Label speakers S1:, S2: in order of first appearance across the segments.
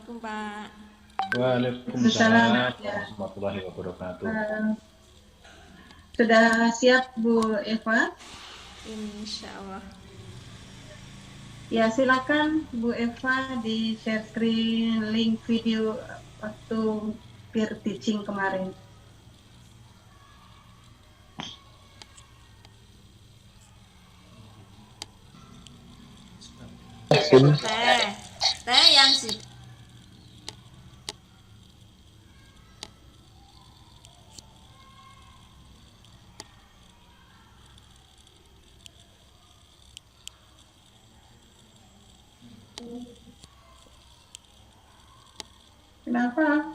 S1: Assalamualaikum Pak.
S2: Waalaikumsalam warahmatullahi wabarakatuh.
S3: Sudah siap Bu Eva?
S1: Insya Allah.
S3: Ya, silakan Bu Eva di share screen link video waktu peer teaching kemarin.
S1: Teh yang sudah.
S3: Kenapa?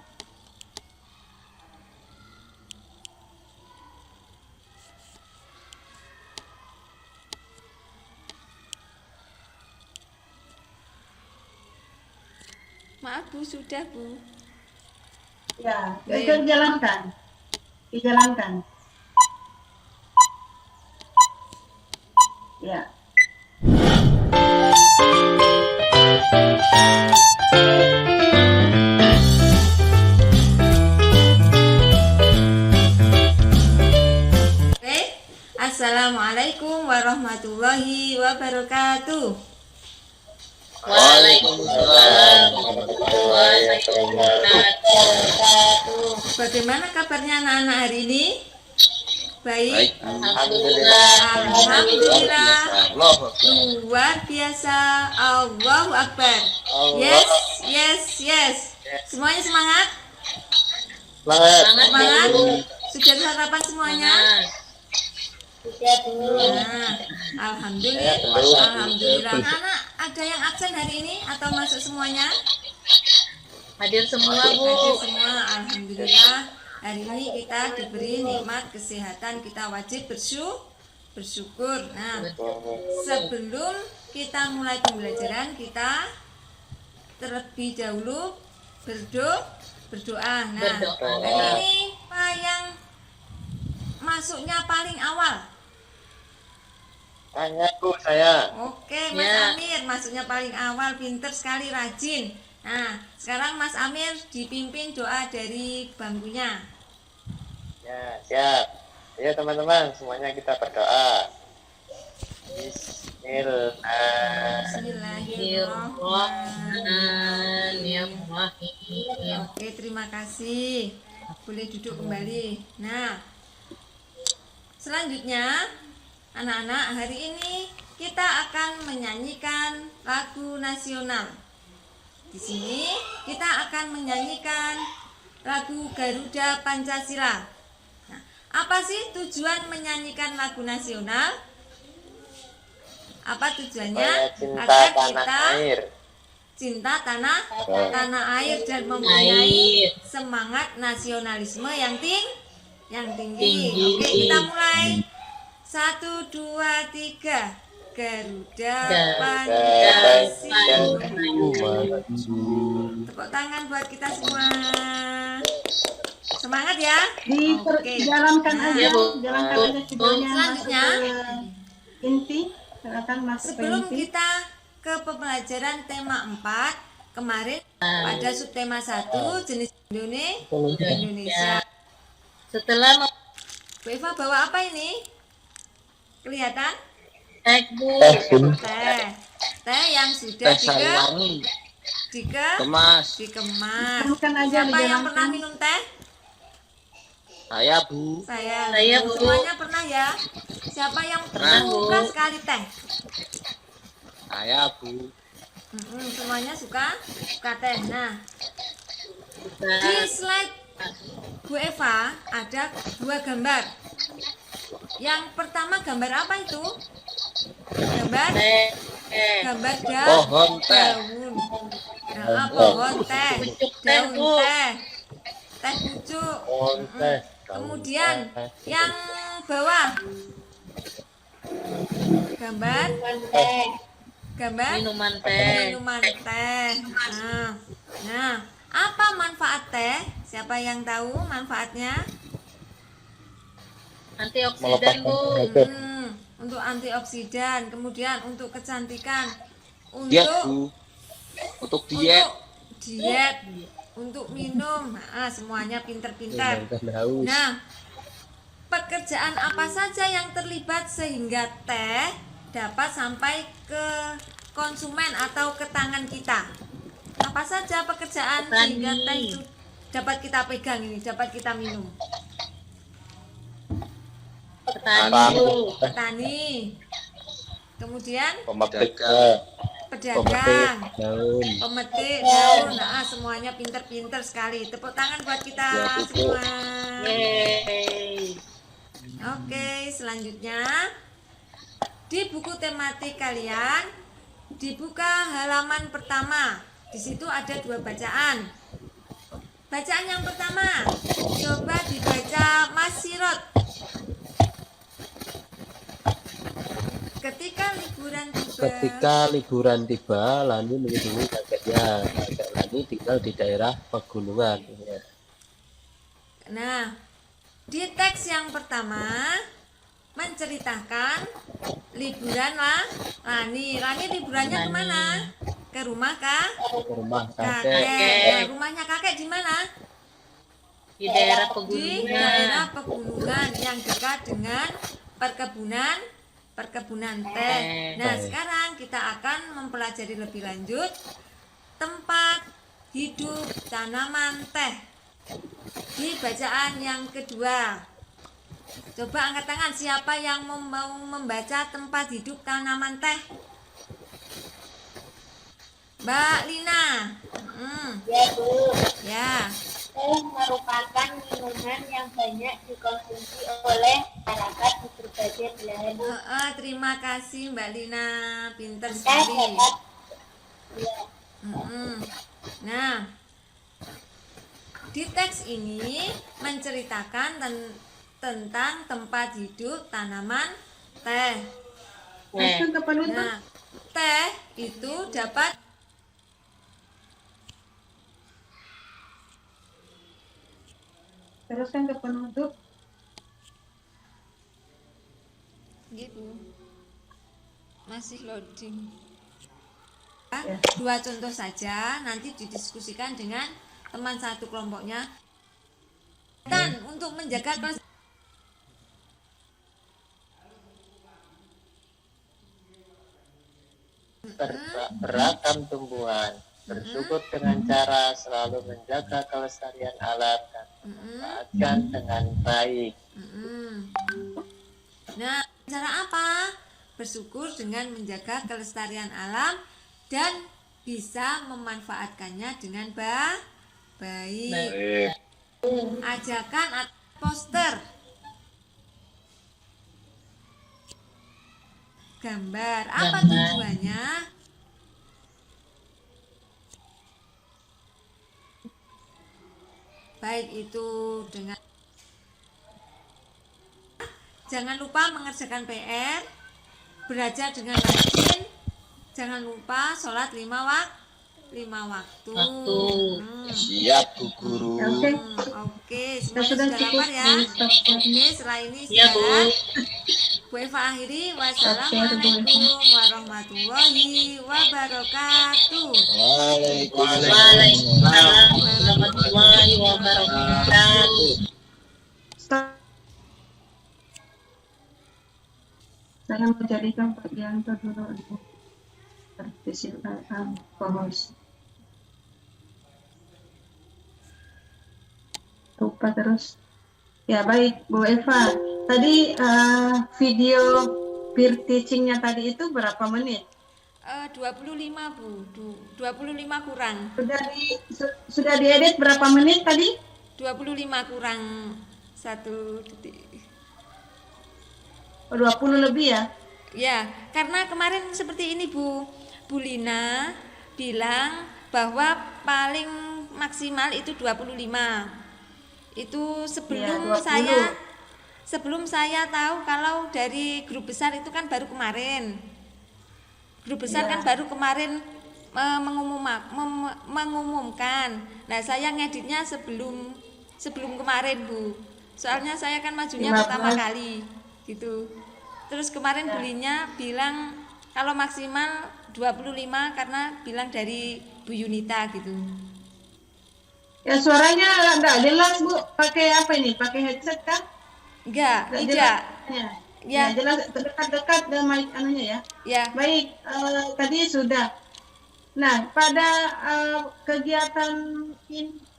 S1: Maaf Bu, sudah Bu.
S3: Ya, dijalankan. Dijalankan. Ya.
S1: Oke. Assalamualaikum warahmatullahi wabarakatuh.
S4: Waalaikumsalam warahmatullahi wabarakatuh.
S1: Bagaimana kabarnya anak-anak hari ini? Baik.
S4: Alhamdulillah.
S1: Alhamdulillah.
S4: Allahu
S1: Luar biasa. Allahu Akbar. Yes, yes, yes. Semuanya semangat? Semangat? Sudah sarapan semuanya? Nah, alhamdulillah. Alhamdulillah. Anak, ada yang absen hari ini atau masuk semuanya?
S4: Hadir semua, Bu.
S1: Hadir semua. Alhamdulillah. Hari ini kita diberi nikmat kesehatan, kita wajib bersyukur. Nah, sebelum kita mulai pembelajaran, kita terlebih dahulu berdoa. Nah, hari ini Pak yang masuknya paling awal.
S4: Tanya, Bu, saya.
S1: Oke, Mas Amir masuknya paling awal, pinter sekali, rajin. Nah, sekarang Mas Amir dipimpin doa dari bangkunya.
S4: Ya, siap. Ayo teman-teman, semuanya kita berdoa. Bismillahirrahmanirrahim.
S1: Oke, terima kasih. Boleh duduk kembali. Nah, selanjutnya anak-anak, hari ini kita akan menyanyikan lagu nasional. Di sini kita akan menyanyikan lagu Garuda Pancasila. Nah, apa sih tujuan menyanyikan lagu nasional? Apa tujuannya? Agar kita cinta tanah air dan mempunyai semangat nasionalisme yang tinggi. Oke, kita mulai. 1, 2, 3. Garuda Pancasila. Tepuk tangan buat kita semua. Semangat ya.
S3: Dijalankan aja, jalankan aja videonya.
S1: Selanjutnya,
S3: inti, silakan masuk.
S1: sebelum kita ke pembelajaran tema 4, kemarin pada subtema 1 jenis Indonesia.
S4: Setelah
S1: Bu Eva bawa apa ini? Kelihatan?
S4: teh, Bu.
S1: Teh yang sudah dikemas.
S3: Jalankan aja,
S1: Siapa yang
S3: dijalankan.
S1: pernah minum teh?
S4: Saya, Bu.
S1: Saya,
S4: Bu.
S1: semuanya pernah ya? Siapa yang suka sekali teh?
S4: Saya, Bu.
S1: Semuanya suka teh. Nah, di slide Bu Eva ada 2 gambar. Yang pertama gambar apa itu? Gambar
S4: Pohon teh.
S1: daun. Nah, pohon teh, daun teh, teh pucuk. Kemudian yang bawah gambar
S4: Minuman teh.
S1: Nah, apa manfaat teh? Siapa yang tahu manfaatnya?
S4: Antioksidan, Bu.
S1: Untuk antioksidan, kemudian untuk kecantikan,
S4: Diet, Bu. Untuk diet.
S1: diet, untuk minum. Nah, semuanya pinter-pinter. Nah, pekerjaan apa saja yang terlibat sehingga teh dapat sampai ke konsumen atau ke tangan kita? Apa saja pekerjaan sehingga teh itu dapat kita pegang ini, dapat kita minum? Petani. Kemudian
S4: Pemetik
S1: pedagang, pemetik daun. Nah, semuanya pinter-pinter sekali. Tepuk tangan buat kita semua. Oke, selanjutnya di buku tematik kalian dibuka halaman pertama. Di situ ada 2 bacaan. Bacaan yang pertama, coba dibaca Mas Sirot.
S5: Ketika liburan tiba, Lani mengunjungi kakeknya. Kakek Lani tinggal di daerah pegunungan.
S1: Nah, di teks yang pertama menceritakan liburan Lani. Lani liburannya kemana? Ke rumah
S5: Ke rumah kakek.
S1: kakek. Rumahnya kakek di mana?
S4: di daerah
S1: Di
S4: pegunungan.
S1: daerah pegunungan yang dekat dengan perkebunan teh. Nah, sekarang kita akan mempelajari lebih lanjut tempat hidup tanaman teh di bacaan yang kedua. Coba angkat tangan siapa yang mau membaca tempat hidup tanaman teh. Mbak Lina.
S6: Ya Bu,
S1: Ya.
S6: teh merupakan minuman yang banyak dikonsumsi oleh masyarakat di berbagai belahan dunia.
S1: Terima kasih Mbak Lina, pinter
S6: Teh
S1: sekali.
S6: dapat ya,
S1: Nah, di teks ini menceritakan tentang tempat hidup tanaman teh.
S3: Teruskan ke penutup.
S1: Nah, teh itu dapat
S3: Teruskan ke penutup.
S1: gitu. Masih loading.
S3: Ya.
S1: 2 contoh saja, nanti didiskusikan dengan teman satu kelompoknya. Dan untuk menjaga
S5: Beragam tumbuhan. Bersyukur dengan cara selalu menjaga kelestarian alam dan memanfaatkan dengan baik.
S1: Nah, cara apa? Bersyukur dengan menjaga kelestarian alam dan bisa memanfaatkannya dengan baik.
S2: Baik.
S1: Ajakan atau poster, gambar, apa tujuannya? Baik itu dengan jangan lupa mengerjakan PR, belajar dengan rajin, jangan lupa sholat 5 waktu.
S5: Siap, Bu Guru.
S3: Oke.
S1: Oke,
S3: Kita
S1: semuanya
S3: sudah
S1: sudah
S3: cukup
S1: lapar ya.
S3: di stop share.
S1: Oke, setelah ini
S4: Iya, Bu.
S1: sekarang Bu Eva akhiri. Wassalamualaikum warahmatullahi wabarakatuh.
S4: Waalaikumsalam warahmatullahi wabarakatuh.
S3: Stop. Saya menjadikan Pak Yanto dulu untuk partisipasi co-host. Lupa terus. Ya baik, Bu Eva. Tadi video peer teachingnya tadi itu berapa menit?
S1: 25 Bu, 25 kurang.
S3: Sudah diedit berapa menit tadi?
S1: 25 kurang 1 detik.
S3: 20 lebih ya?
S1: Ya, karena kemarin seperti ini Bu Lina bilang bahwa paling maksimal itu 25. Itu sebelum
S3: Ya, 20.
S1: sebelum saya tahu kalau dari grup besar itu kan baru kemarin. Grup besar
S3: Ya.
S1: kan baru kemarin mengumumkan. Nah, saya ngeditnya sebelum kemarin, Bu. Soalnya saya kan majunya
S3: 15.
S1: pertama kali gitu. Terus kemarin belinya bilang kalau maksimal 25 karena bilang dari Bu Yunita gitu.
S3: Ya suaranya nggak jelas Bu, pakai apa ini? Pakai headset kan?
S1: Enggak,
S3: Nggak
S1: tidak.
S3: jelas.
S1: Ya.
S3: Ya, jelas dekat-dekat dengan mic anunya ya.
S1: Ya.
S3: Baik, tadi sudah. Nah, pada kegiatan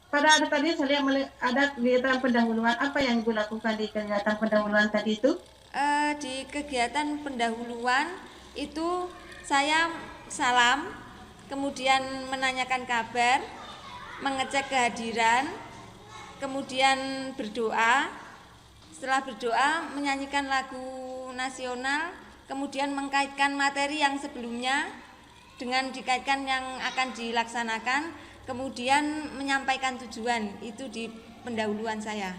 S3: pada tadi saya lihat ada kegiatan pendahuluan. Apa yang Ibu lakukan di kegiatan pendahuluan tadi itu?
S1: Di kegiatan pendahuluan itu saya salam, kemudian menanyakan kabar, mengecek kehadiran, kemudian berdoa. Setelah berdoa menyanyikan lagu nasional, kemudian mengkaitkan materi yang sebelumnya dengan dikaitkan yang akan dilaksanakan, kemudian menyampaikan tujuan. Itu di pendahuluan saya.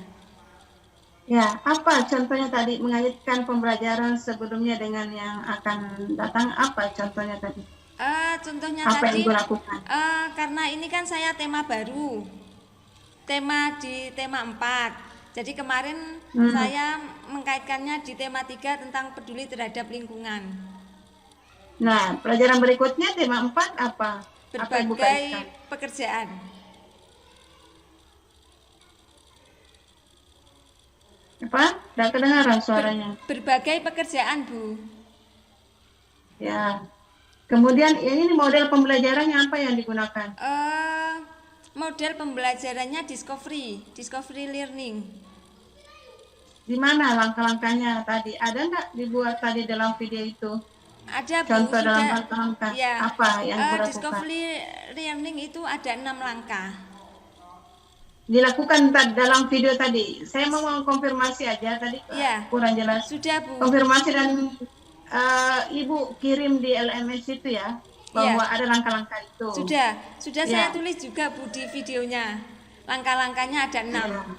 S3: Ya, apa contohnya tadi mengaitkan pembelajaran sebelumnya dengan yang akan datang? Apa contohnya tadi?
S1: Contohnya
S3: apa
S1: tadi
S3: yang Ibu lakukan?
S1: Karena ini kan saya tema baru, tema 4. Jadi kemarin saya mengkaitkannya di tema 3 tentang peduli terhadap lingkungan.
S3: Nah, pelajaran berikutnya tema 4 apa?
S1: Berbagai pekerjaan.
S3: Apa? Tidak kedengaran suaranya.
S1: Berbagai pekerjaan, Bu.
S3: Ya. Kemudian ini model pembelajarannya apa yang digunakan?
S1: Model pembelajarannya discovery learning.
S3: Di mana langkah-langkahnya tadi? Ada nggak dibuat tadi dalam video itu?
S1: Ada, Bu.
S3: Contoh dalam langkah-langkah
S1: Ya.
S3: apa yang dilakukan?
S1: Discovery learning itu ada 6 langkah.
S3: Dilakukan dalam video tadi. Saya mau konfirmasi aja tadi
S1: Ya.
S3: kurang jelas.
S1: Sudah, Bu.
S3: Konfirmasi dan Ibu kirim di LMS itu ya, bahwa ada langkah-langkah itu.
S1: Sudah
S3: Ya.
S1: Saya tulis juga, Bu, di videonya. Langkah-langkahnya ada 6.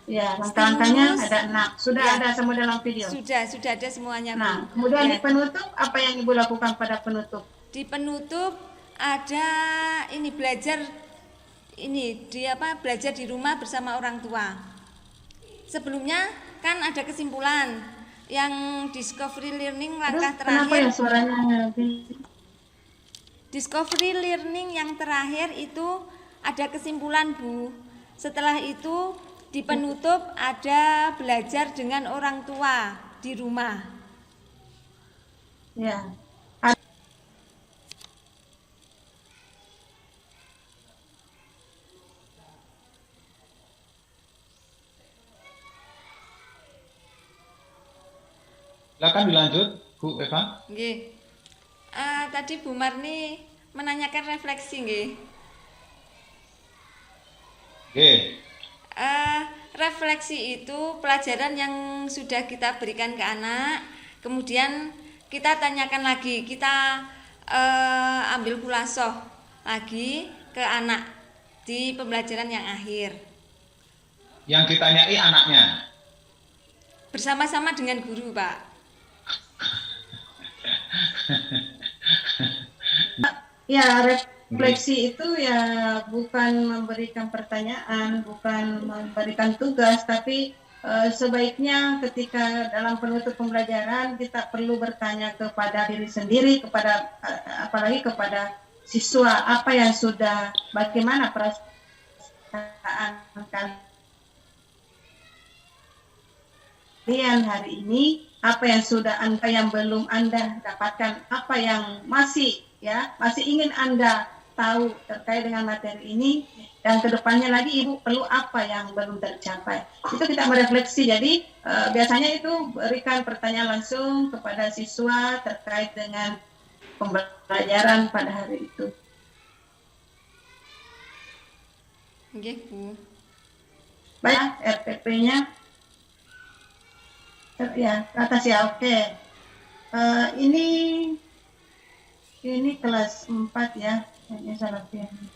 S3: Ya, langkah-langkahnya ada 6. Sudah
S1: Ya.
S3: ada semua dalam video.
S1: Sudah ada semuanya, Bu.
S3: Nah, kemudian
S1: Ya.
S3: di penutup apa yang Ibu lakukan pada penutup?
S1: Di penutup ada ini belajar di rumah bersama orang tua. Sebelumnya kan ada kesimpulan yang discovery learning langkah
S3: Kenapa ya
S1: terakhir.
S3: suaranya?
S1: Discovery learning yang terakhir itu ada kesimpulan, Bu. Setelah itu di penutup ada belajar dengan orang tua di rumah.
S3: Ya.
S2: Silakan dilanjut, Bu Eva.
S1: Nggih. Tadi Bu Marni menanyakan refleksi, nggih.
S2: Oke.
S1: Refleksi itu pelajaran yang sudah kita berikan ke anak, kemudian kita tanyakan lagi, kita ambil khulasoh lagi ke anak di pembelajaran yang akhir.
S2: Yang ditanyai anaknya.
S1: Bersama-sama dengan guru, Pak.
S3: Ya, refleksi itu ya bukan memberikan pertanyaan, bukan memberikan tugas, tapi sebaiknya ketika dalam penutup pembelajaran kita perlu bertanya kepada diri sendiri, apalagi kepada siswa, apa yang sudah, bagaimana perasaan kalian hari ini, apa yang sudah Anda yang belum Anda dapatkan, apa yang masih ingin Anda tahu terkait dengan materi ini, dan kedepannya lagi Ibu perlu apa yang belum tercapai. Itu kita merefleksi. Jadi biasanya itu berikan pertanyaan langsung kepada siswa terkait dengan pembelajaran pada hari itu.
S1: Nggih, Bu.
S3: Baik, RPP-nya. Ya, ke atas ya, oke. Ini kelas 4 ya, kayaknya salah pilih.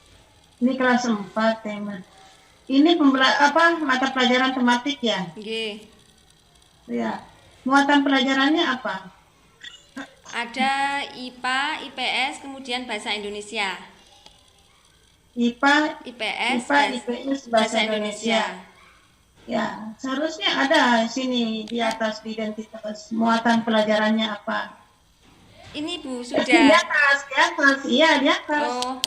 S3: Ini kelas 4 tema. Ini mata pelajaran tematik ya?
S1: Nggih.
S3: Ya. Muatan pelajarannya apa?
S1: Ada IPA, IPS, kemudian bahasa Indonesia.
S3: IPA,
S1: IPS,
S3: bahasa Indonesia. Ya, seharusnya ada sini di atas di identitas muatan pelajarannya apa.
S1: Ini Bu
S3: Di
S1: sudah.
S3: atas, iya di atas.
S1: Oh,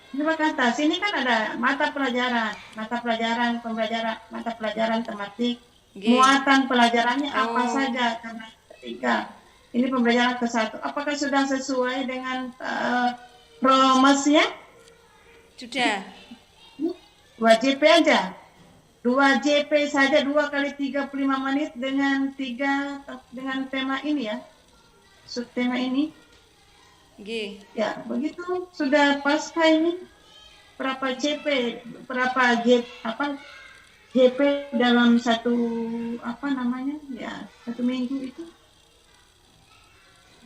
S3: Coba ke atas. Ini kan ada mata pelajaran tematik,
S1: nggih.
S3: muatan pelajarannya apa
S1: Oh.
S3: saja karena ketiga. Ini pembelajaran ke-1. Apakah sudah sesuai dengan promesnya?
S1: Sudah.
S3: 2 JP aja. 2 JP saja 2 kali 35 menit dengan tema ini ya. Subtema ini.
S1: Nggih.
S3: Ya, begitu sudah pasca ini berapa JP dalam satu satu minggu itu.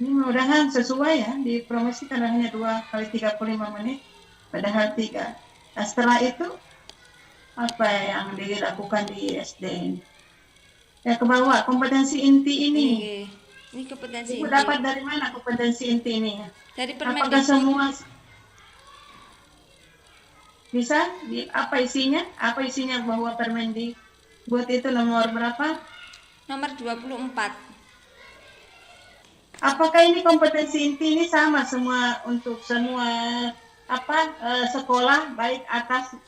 S3: Ini mudah-mudahan sesuai ya, dipromosikan hanya 2 kali 35 menit padahal 3. Nah, setelah itu apa yang dilakukan di SD? Ya, ke bawah kompetensi inti ini.
S1: Nggih. Ini kompetensi
S3: Ibu
S1: inti.
S3: dapat dari mana kompetensi inti ini?
S1: Dari
S3: Apakah
S1: Permendikbud.
S3: semua bisa? Apa isinya? Apa isinya bahwa Permendikbud itu nomor berapa?
S1: Nomor 24.
S3: Apakah ini kompetensi inti ini sama semua untuk semua sekolah baik atas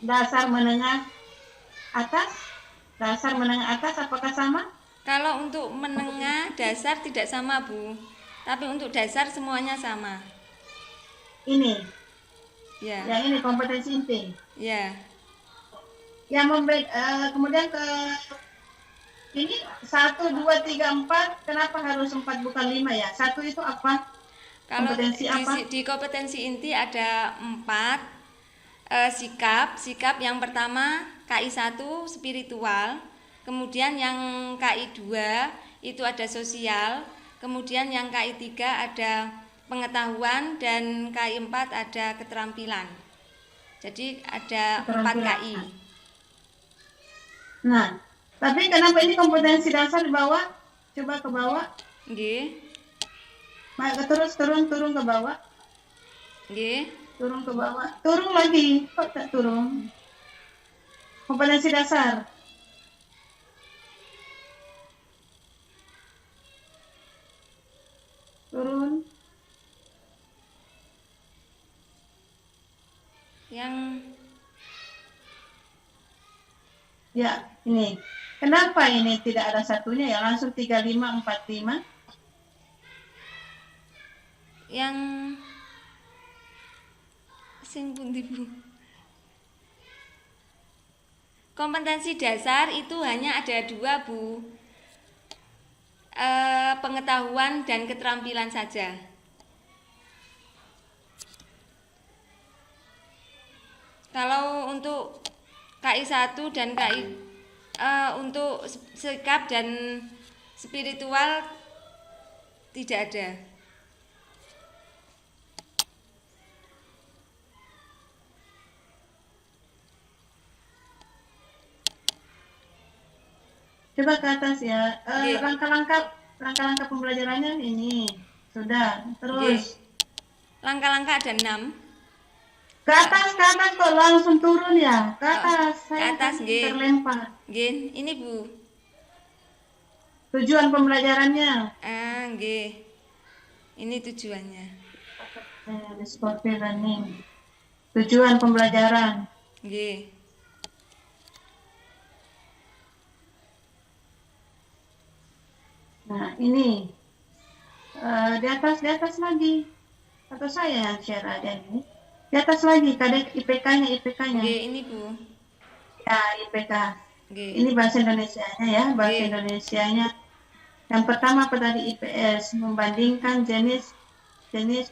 S3: dasar menengah atas apakah sama?
S1: Kalau untuk menengah dasar tidak sama Bu, tapi untuk dasar semuanya sama.
S3: Ini,
S1: Ya,
S3: yang ini kompetensi inti.
S1: ya.
S3: Yang kemudian ke ini 1, 2, 3, 4. Kenapa harus 4 bukan 5 ya? 1 itu apa?
S1: Kalau
S3: Kompetensi apa?
S1: di kompetensi inti ada 4 sikap yang pertama KI1 spiritual, kemudian yang KI2 itu ada sosial, kemudian yang KI3 ada pengetahuan, dan KI4 ada keterampilan. Jadi ada 4 KI.
S3: Nah, tapi kenapa ini kompetensi dasar di bawah? Coba ke bawah.
S1: Nggih.
S3: Terus turun ke bawah.
S1: Nggih.
S3: Turun ke bawah. Turun lagi. Kok tak turun? Kompetensi dasar. Turun.
S1: Yang
S3: Ya, ini. Kenapa ini tidak ada satunya ya? Langsung 35, 45.
S1: yang sing pundi Bu? Kompetensi dasar itu hanya ada 2 Bu, pengetahuan dan keterampilan saja. Kalau untuk KI1 dan untuk sikap dan spiritual tidak ada.
S3: Coba ke atas ya.
S1: Oke.
S3: Langkah-langkah pembelajarannya ini sudah. Terus
S1: Langkah-langkah ada 6.
S3: ke atas kok langsung turun ya. Ke atas.
S1: Ke
S3: Saya
S1: atas,
S3: kan
S1: nggih.
S3: terlempar.
S1: Nggih, ini Bu.
S3: Tujuan pembelajarannya.
S1: Nggih. Ini tujuannya.
S3: Sporty learning. Tujuan pembelajaran.
S1: Nggih.
S3: Nah, ini di atas lagi. Atau saya yang share aja ini. Di atas lagi, kadang IPK-nya.
S1: Nggih, ini Bu.
S3: Ya, IPK.
S1: Nggih.
S3: Ini bahasa Indonesianya ya, bahasa
S1: Oke.
S3: Indonesianya. Yang pertama apa tadi? IPS, membandingkan jenis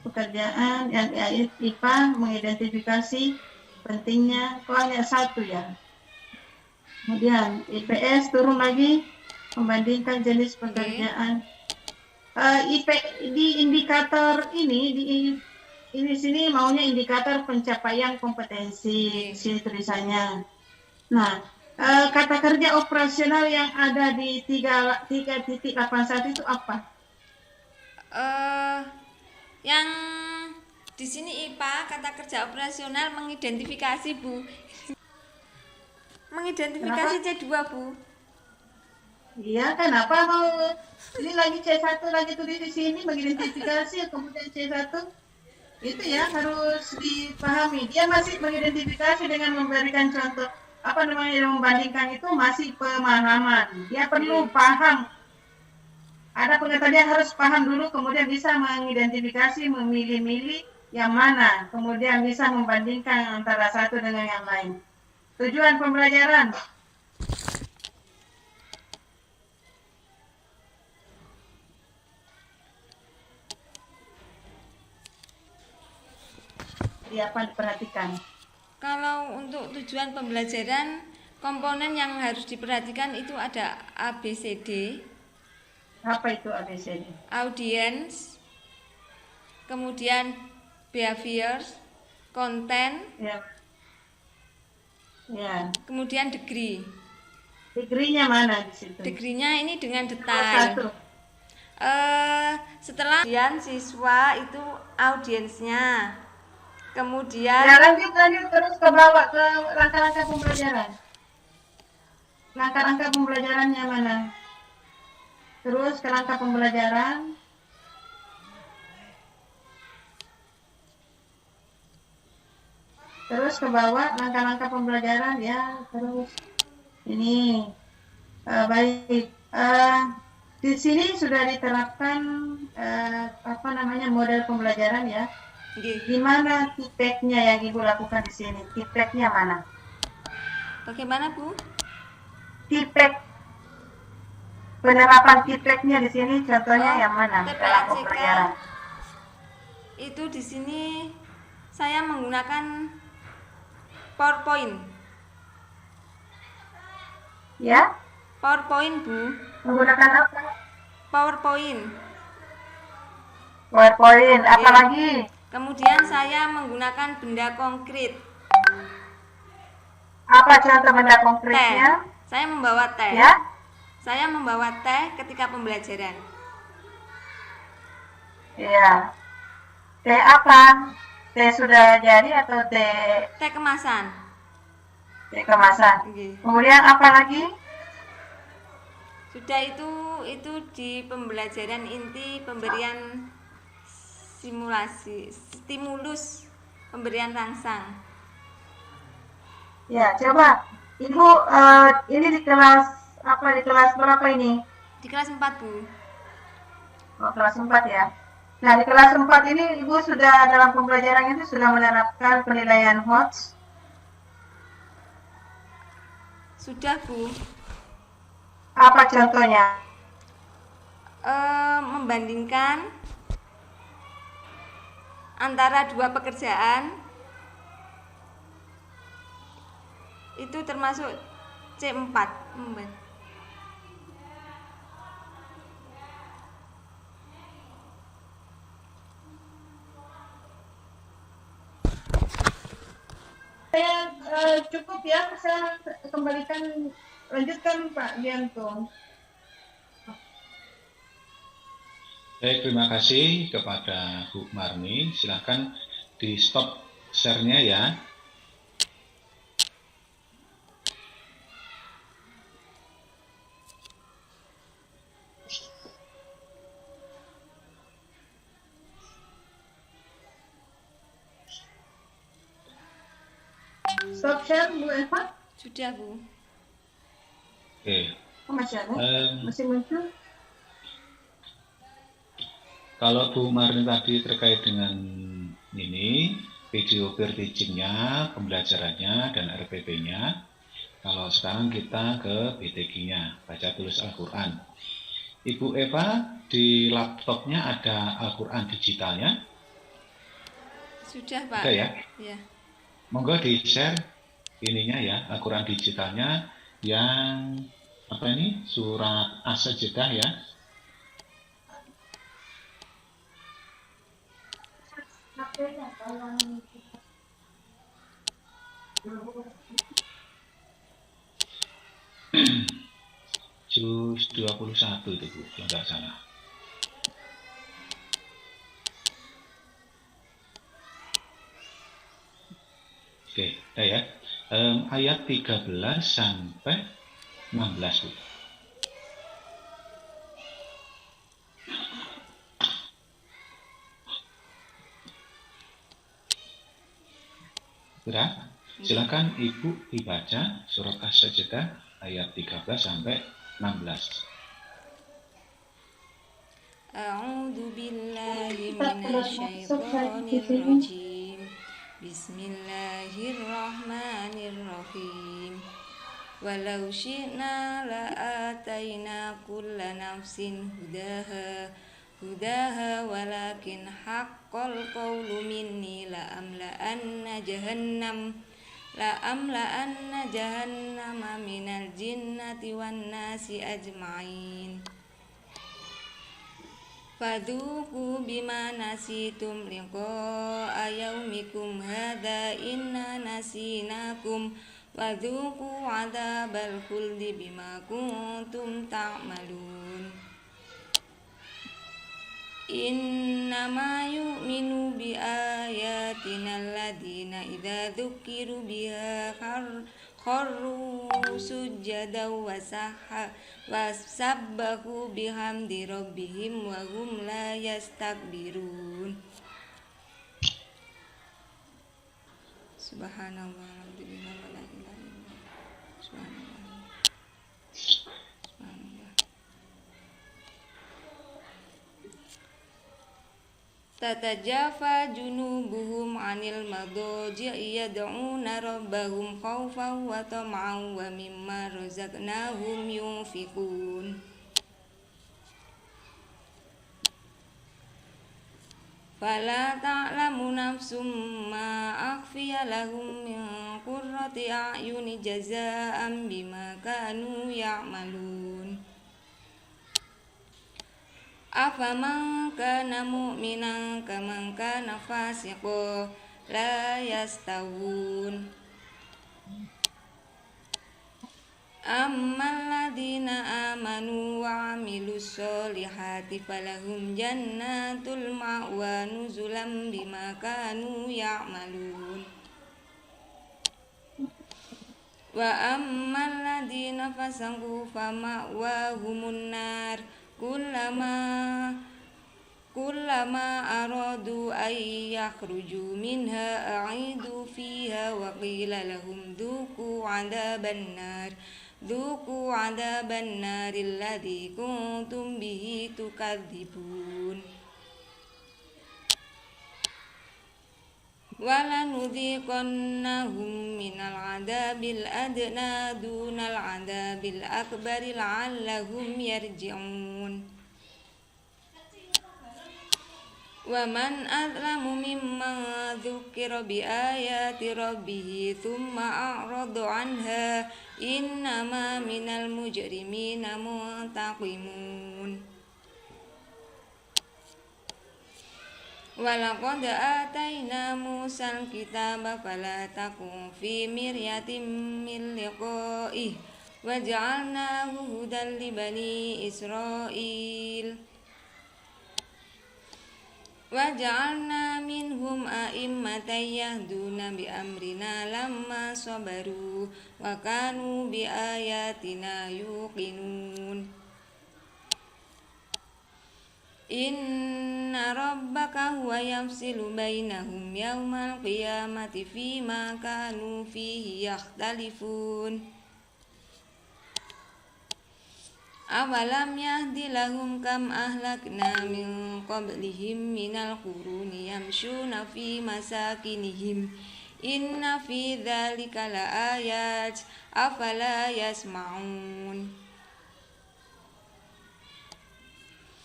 S3: pekerjaan. Yang IPA, mengidentifikasi pentingnya. Kok hanya 1 ya? Kemudian IPS turun lagi, membandingkan jenis pekerjaan. Di indikator ini sini maunya indikator pencapaian kompetensi, sini tulisannya. Nah, kata kerja operasional yang ada di 3.81 itu apa?
S1: Yang di sini IPA kata kerja operasional mengidentifikasi Bu. Mengidentifikasi
S3: Kenapa?
S1: C2 Bu.
S3: Iya, kenapa mau ini lagi C1 lagi tulis di sini mengidentifikasi, kemudian C1 itu ya harus dipahami. Dia masih mengidentifikasi dengan memberikan contoh apa namanya, membandingkan itu masih pemahaman. Dia perlu paham. Ada pengetahuan, harus paham dulu, kemudian bisa mengidentifikasi, memilih-milih yang mana, kemudian bisa membandingkan antara satu dengan yang lain. Tujuan pembelajaran. Apa diperhatikan?
S1: Kalau untuk tujuan pembelajaran, komponen yang harus diperhatikan itu ada ABCD.
S3: Apa itu ABCD?
S1: Audience, kemudian behavior, konten,
S3: ya.
S1: Kemudian degree.
S3: Degree-nya mana di situ?
S1: Degree-nya ini dengan detail.
S3: Satu.
S1: Setelah siswa itu audiensnya. Kemudian
S3: ya, lanjut terus ke bawah ke langkah-langkah pembelajaran. Langkah-langkah pembelajarannya mana? Terus ke langkah pembelajaran. Terus ke bawah langkah-langkah pembelajaran ya. Terus ini baik. Di sini sudah diterapkan apa namanya, model pembelajaran ya. Gimana feedback-nya yang Ibu lakukan di sini? Feedback-nya mana?
S1: Bagaimana, Bu?
S3: Feedback, penerapan feedback-nya di sini contohnya yang mana? Dalam pembelajaran.
S1: Itu di sini saya menggunakan PowerPoint.
S3: Ya?
S1: PowerPoint, Bu.
S3: Menggunakan apa?
S1: PowerPoint.
S3: PowerPoint, apalagi?
S1: Kemudian saya menggunakan benda konkret.
S3: Apa contoh benda konkretnya?
S1: Teh. Saya membawa teh.
S3: Ya?
S1: Saya membawa teh ketika pembelajaran.
S3: Iya. Teh apa? Teh sudah jadi atau teh?
S1: Teh kemasan.
S3: Teh kemasan.
S1: Okay.
S3: Kemudian apa lagi?
S1: Sudah itu di pembelajaran inti pemberian stimulus pemberian rangsang.
S3: Ya, coba Ibu ini di kelas apa, di kelas berapa ini?
S1: Di kelas 4, Bu.
S3: Oh, kelas 4 ya. Nah, di kelas 4 ini Ibu sudah dalam pembelajaran itu sudah menerapkan penilaian HOTS?
S1: Sudah, Bu.
S3: Apa contohnya?
S1: Membandingkan antara dua pekerjaan itu termasuk C4.
S3: Saya cukup ya, saya kembalikan, lanjutkan Pak Dianto.
S2: Baik, terima kasih kepada Bu Marni. Silakan di stop share-nya ya.
S3: Stop share, Bu Eva?
S1: Sudah, Bu.
S2: Oke.
S3: Oh, masih ada? Masih muncul?
S2: Kalau Bu Marni tadi terkait dengan ini, video peer teaching-nya, pembelajarannya, dan RPP-nya. Kalau sekarang kita ke BTG-nya, baca tulis Al-Quran. Ibu Eva, di laptopnya ada Al-Quran digitalnya?
S1: Sudah, Pak.
S2: Sudah ya?
S1: Ya.
S2: Monggo di-share ininya ya, Al-Quran digitalnya yang apa ini? Surat As-Sajdah ya. Juz 21 itu Bu, kalau nggak salah. Oke, ya. Ayat 13 sampai 16 Bu. Sudah? Silakan Ibu dibaca surat As-Sajdah ayat 13 sampai 16.
S1: A'udzu billahi minasyaitonir rajim. Bismillahirrahmanirrahim. Walau syi'na la'ataina kulla nafsin hudaha walakin haqqal qawlu minni la'amla'anna jahannama minal jinnati wan nasi ajma'in. Fadzuqu bima nasitum liqa'a yaumikum hadza inna nasinakum wadzuqu 'adzabal khuldi bima kuntum ta'malun. Innama yu'minu bi ayatina alladziina idza dzukiru biha kharru sujjadan wa sabbahu bihamdi rabbihim wa hum la yastakbirun. Subhanallah walhamdulillah wa la ilaha illallah. Subhanallah. Subhanallah. Tatajafa junubuhum 'anil madaji'i yad'una rabbahum khaufan wa tam'an wa mimma razaqnahum yunfiqun. Fala ta'lamu nafsum ma akhfiya lahum min qurrati a'yuni jazaa'an bima kanu ya'malun. Afaman kana mu'minan kaman kana fasiqan la yastawun. Ammal ladina amanu wa 'amilus solihati falahum jannatul ma'wa nuzulan bima kanu ya'malun. Wa ammal ladina fasaqu fama'wahumun nar kullama aradu ay yakhruju minha a'idu fiha wa qila lahum dhuqu 'adzaban nar alladzi kuntum bihi tukadzibun. Walanudhiqannahum minal 'adzabil adna dunal 'adzabil akbari la'allahum yarji'un. Wa man adlamu mimman dzukira bi ayati rabbih thumma a'rada 'anha innama minal mujrimina muntaqimun. Walaqad atayna Musal kitaba fala takun fi miryatin min liqa'ih waj'alnahu hudan li bani Israil waj'alna minhum a'immatan yahduna bi amrina lamma sabaru wa kanu bi ayatina yuqinun. Inna rabbaka huwa yafsilu bainahum yawmal qiyamati fima kanu fihi yakhtalifun. Awalam yahdi lahum kam ahlakna min qablihim minal quruni yamshuna fi masakinihim inna fi dzalika laayat afala yasma'un.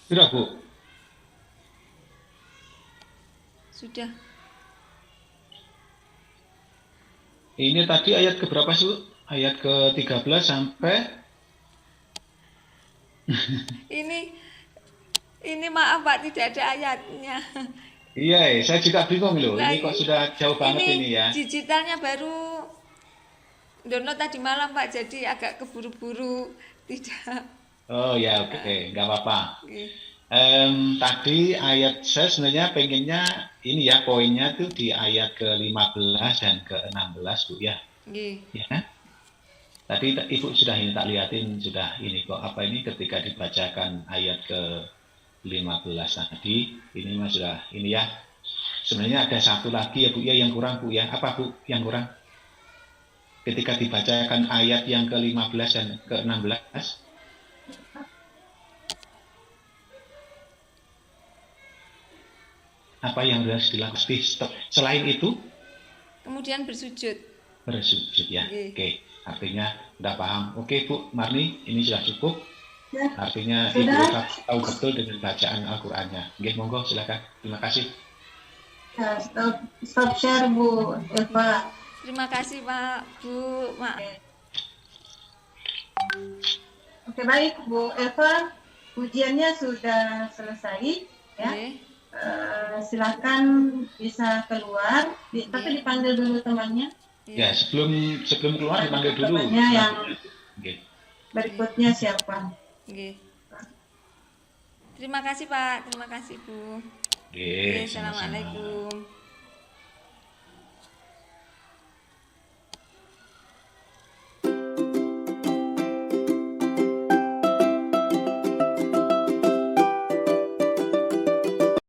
S2: Sudah, Bu?
S1: Sudah.
S2: Ini tadi ayat keberapa sih, Bu? Ayat ke-13 sampai
S1: ini maaf Pak, tidak ada ayatnya.
S2: Iya, saya juga bingung loh. Ini kok sudah jauh banget ini ya.
S1: Digitalnya baru download tadi malam Pak, jadi agak keburu-buru tidak.
S2: Oh ya, oke, nggak apa-apa. Tadi ayat saya sebenarnya pengennya ini ya, poinnya tuh di ayat ke-15 dan ke-16 Bu ya. Ya. Tadi Ibu sudah ini tak liatin sudah ini kok apa ini ketika dibacakan ayat ke-15 tadi ini Mas sudah ini ya. sebenarnya ada satu lagi ya Bu ya yang kurang Bu ya. Apa Bu yang kurang? Ketika dibacakan ayat yang ke-15 dan ke-16. Apa yang harus dilakukan? Selain itu?
S1: Kemudian bersujud.
S2: Bersujud ya. Oke. Artinya udah paham. Oke Bu Marni, ini sudah cukup.
S3: Ya.
S2: Artinya
S3: Sudah.
S2: Ibu tahu betul dengan bacaan Al-Qur'annya. Oke, monggo silakan. Terima kasih.
S3: Ya, stop share Bu Eva.
S1: Terima kasih Pak, Bu, Mak.
S3: Oke, baik Bu Eva, ujiannya sudah selesai ya. Silakan bisa keluar, tapi dipanggil dulu temannya.
S2: Ya, sebelum keluar dipanggil dulu.
S3: Temannya yang
S2: Oke.
S3: berikutnya siapa?
S1: Oke. Terima kasih Pak, terima kasih Bu.
S2: Oke,
S1: Assalamualaikum.